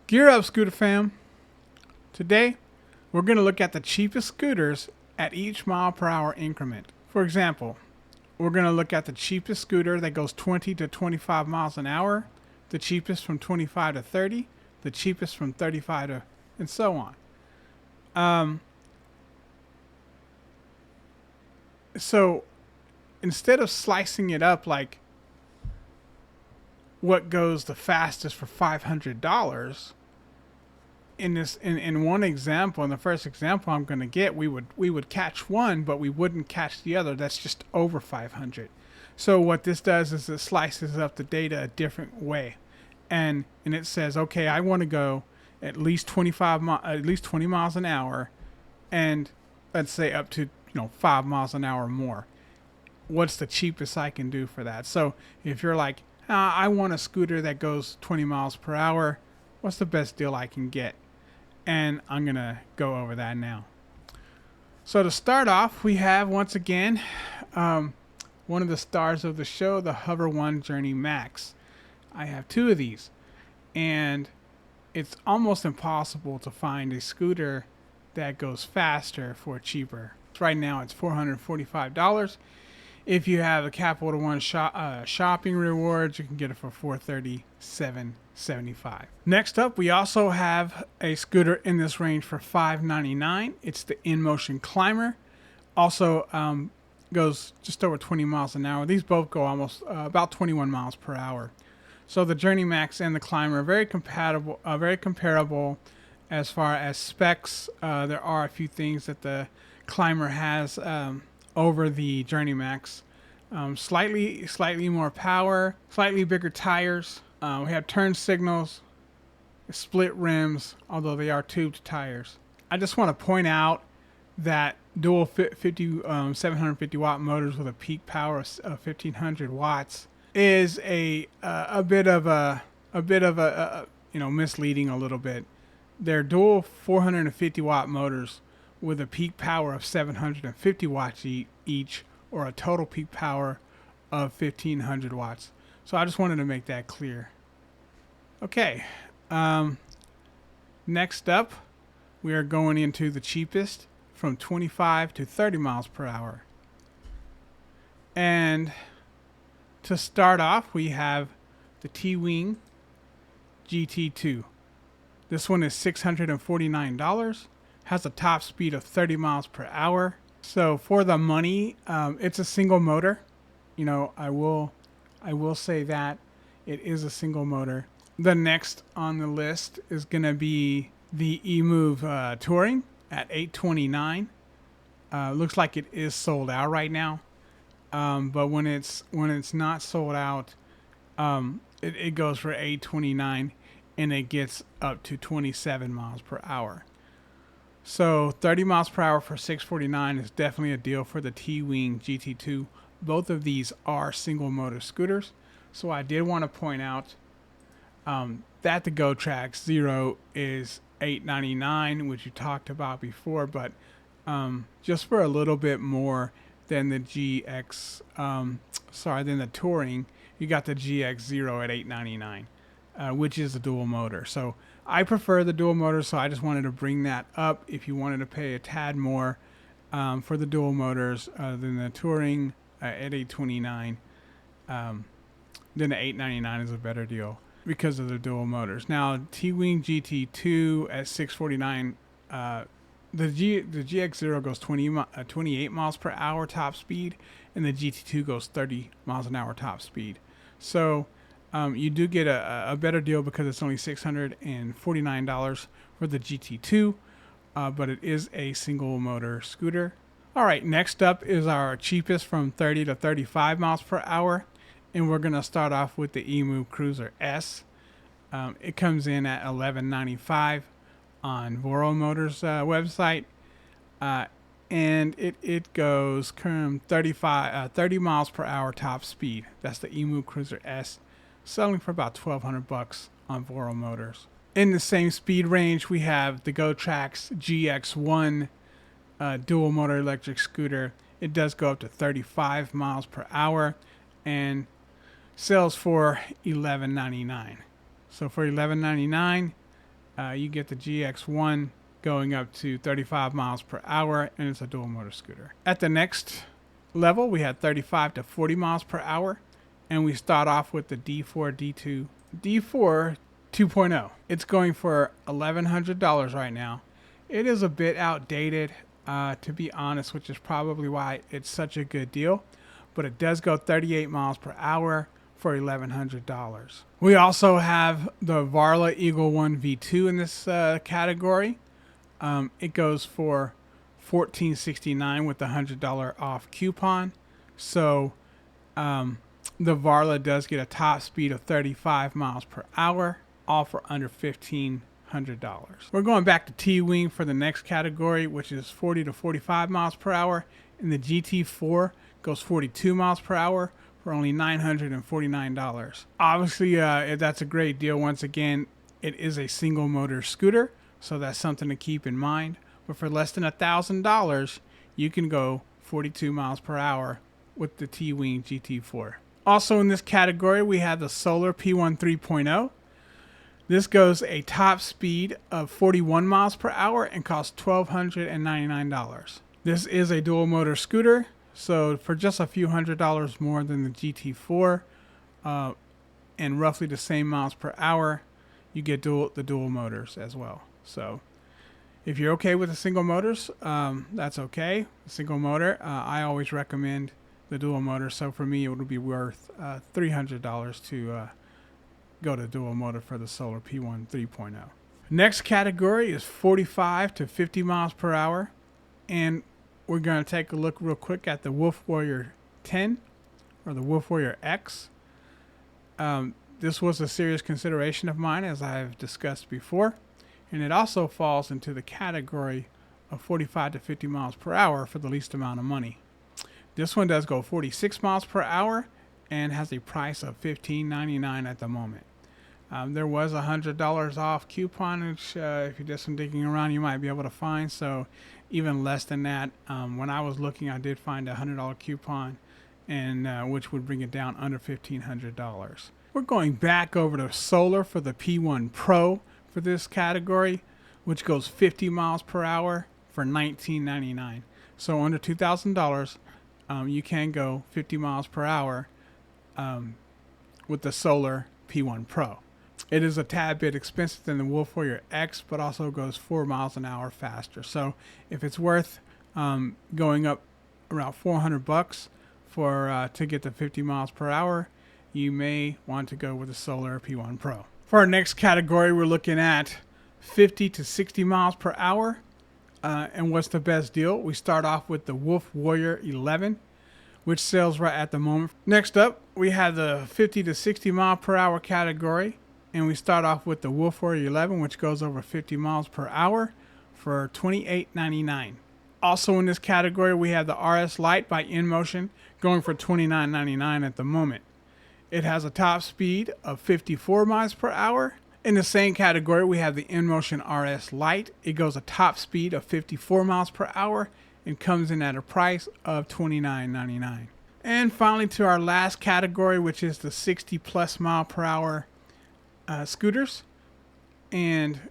Gear up, scooter fam. Today, we're going to look at the cheapest scooters at each mile per hour increment. For example, we're going to look at the cheapest scooter that goes 20 to 25 miles an hour, the cheapest from 25 to 30, the cheapest from 35 to, and so on. So instead of slicing it up like what goes the fastest for $500, in one example, in the first example I'm going to get, we would catch one, but we wouldn't catch the other. That's just over 500. So what this does is it slices up the data a different way, and it says, okay, I want to go at least 20 miles an hour, and let's say up to 5 miles an hour more. What's the cheapest I can do for that? So if you're like, I want a scooter that goes 20 miles per hour, what's the best deal I can get? And I'm going to go over that now. So to start off, we have, once again, one of the stars of the show, the Hover One Journey Max. I have two of these, and it's almost impossible to find a scooter that goes faster for cheaper. Right now it's $445. If you have a Capital One shopping rewards, you can get it for $437.75. Next up, we also have a scooter in this range for $599. It's the InMotion Climber. Also goes just over 20 miles an hour. These both go almost about 21 miles per hour. So the Journey Max and the Climber are very comparable as far as specs. There are a few things that the Climber has over the Journey Max. Slightly more power, slightly bigger tires. We have turn signals, split rims, although they are tubed tires. I just want to point out that dual 750 watt motors with a peak power of 1500 watts is a bit of a misleading a little bit. They're dual 450 watt motors with a peak power of 750 watts each, or a total peak power of 1500 watts. So I just wanted to make that clear. Okay, next up, we are going into the cheapest from 25 to 30 miles per hour. And to start off, we have the T-Wing GT2. This one is $649. Has a top speed of 30 miles per hour. So for the money, it's a single motor. I will say that it is a single motor. The next on the list is going to be the eMove Touring at $829. Looks like it is sold out right now. But when it's not sold out, it goes for $829, and it gets up to 27 miles per hour. So 30 miles per hour for $649 is definitely a deal for the T-Wing GT2. Both of these are single motor scooters. So I did want to point out that the GoTrax Zero is $899, which you talked about before, but just for a little bit more than the than the Touring, you got the GX Zero at $899, which is a dual motor. So I prefer the dual motor, so I just wanted to bring that up. If you wanted to pay a tad more for the dual motors than the Touring at $829, then the $899 is a better deal because of the dual motors. Now, T-Wing GT2 at $649, the GX Zero goes 28 miles per hour top speed, and the GT2 goes 30 miles an hour top speed. So you do get a better deal because it's only $649 for the GT2, but it is a single motor scooter. All right, next up is our cheapest from 30 to 35 miles per hour, and we're going to start off with the eMove Cruiser S. It comes in at $1195 on Voro Motors website, and it goes 30 miles per hour top speed. That's the eMove Cruiser S, selling for about $1,200 on Voro Motors. In the same speed range, we have the GoTrax GX1 dual motor electric scooter. It does go up to 35 miles per hour and sells for $11.99. So for $11.99, You get the GX1 going up to 35 miles per hour, and it's a dual motor scooter. At the next level, we had 35 to 40 miles per hour, and we start off with the D4 2.0. It's going for $1,100 right now. It is a bit outdated, to be honest, which is probably why it's such a good deal, but it does go 38 miles per hour for $1,100. We also have the Varla Eagle 1 V2 in this category. It goes for $14.69 with the $100 off coupon. So the Varla does get a top speed of 35 miles per hour, all for under $1,500. We're going back to T-Wing for the next category, which is 40 to 45 miles per hour. And the GT4 goes 42 miles per hour for only $949. Obviously, that's a great deal. Once again, it is a single motor scooter, so that's something to keep in mind. But for less than $1,000, you can go 42 miles per hour with the T-Wing GT4. Also in this category, we have the Solar P1 3.0. This goes a top speed of 41 miles per hour and costs $1,299. This is a dual motor scooter, so for just a few $100s more than the GT4 and roughly the same miles per hour, you get the dual motors as well. So if you're okay with the single motors, that's okay. The single motor, I always recommend the dual motor. So for me, it would be worth $300 to go to dual motor for the Solar P1 3.0. Next category is 45 to 50 miles per hour. And we're going to take a look real quick at the Wolf Warrior 10 or the Wolf Warrior X. This was a serious consideration of mine, as I've discussed before. And it also falls into the category of 45 to 50 miles per hour for the least amount of money. This one does go 46 miles per hour and has a price of $15.99 at the moment. There was a $100 off coupon, which if you did some digging around, you might be able to find. So even less than that. When I was looking, I did find a $100 coupon, and which would bring it down under $1,500. We're going back over to Solar for the P1 Pro for this category, which goes 50 miles per hour for $19.99. So under $2,000, you can go 50 miles per hour with the Solar P1 Pro. It is a tad bit expensive than the Wolf Warrior X, but also goes 4 miles an hour faster. So if it's worth going up around $400 for to get to 50 miles per hour, you may want to go with the Solar P1 Pro. For our next category, we're looking at 50 to 60 miles per hour. And what's the best deal? We start off with the Wolf Warrior 11, which sells right at the moment. Next up, we have the 50 to 60 mile per hour category. And we start off with the Wolf Warrior 11, which goes over 50 miles per hour for $28.99. Also in this category, we have the RS Lite by InMotion going for $29.99 at the moment. It has a top speed of 54 miles per hour. In the same category, we have the InMotion RS Lite. It goes a top speed of 54 miles per hour and comes in at a price of $29.99. And finally, to our last category, which is the 60 plus mile per hour scooters. And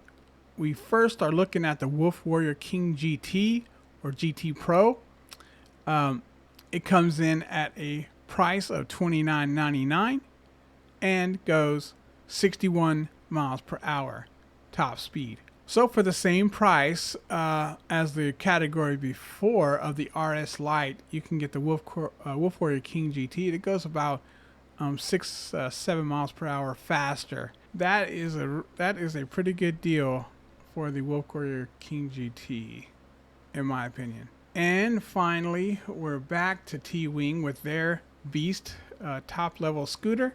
we first are looking at the Wolf Warrior King GT or GT Pro. It comes in at a price of $29.99 and goes 61 miles per hour top speed. So for the same price as the category before of the RS Lite, you can get the Wolf Warrior King GT. It goes about 6-7 miles per hour faster. That is a pretty good deal for the Wolf Warrior King GT, in my opinion. And finally, we're back to T-Wing with their beast top level scooter,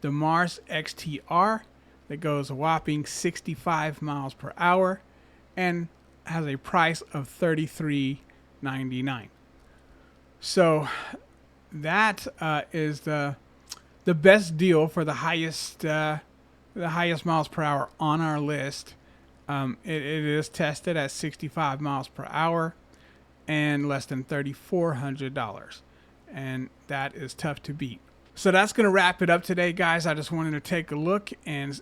the Mars XTR, that goes a whopping 65 miles per hour and has a price of $33.99. So that is the best deal for the highest miles per hour on our list. It is tested at 65 miles per hour and less than $3,400, and that is tough to beat. So that's going to wrap it up today, guys. I just wanted to take a look and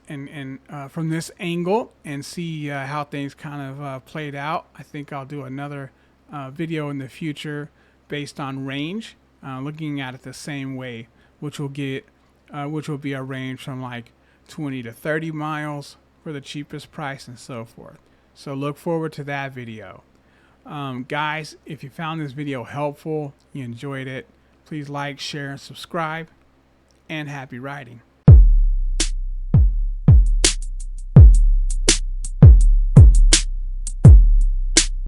from this angle and see how things kind of played out. I think I'll do another video in the future based on range, looking at it the same way, which will be a range from like 20 to 30 miles for the cheapest price and so forth. So look forward to that video. Guys, if you found this video helpful, you enjoyed it, please like, share, and subscribe. And happy riding.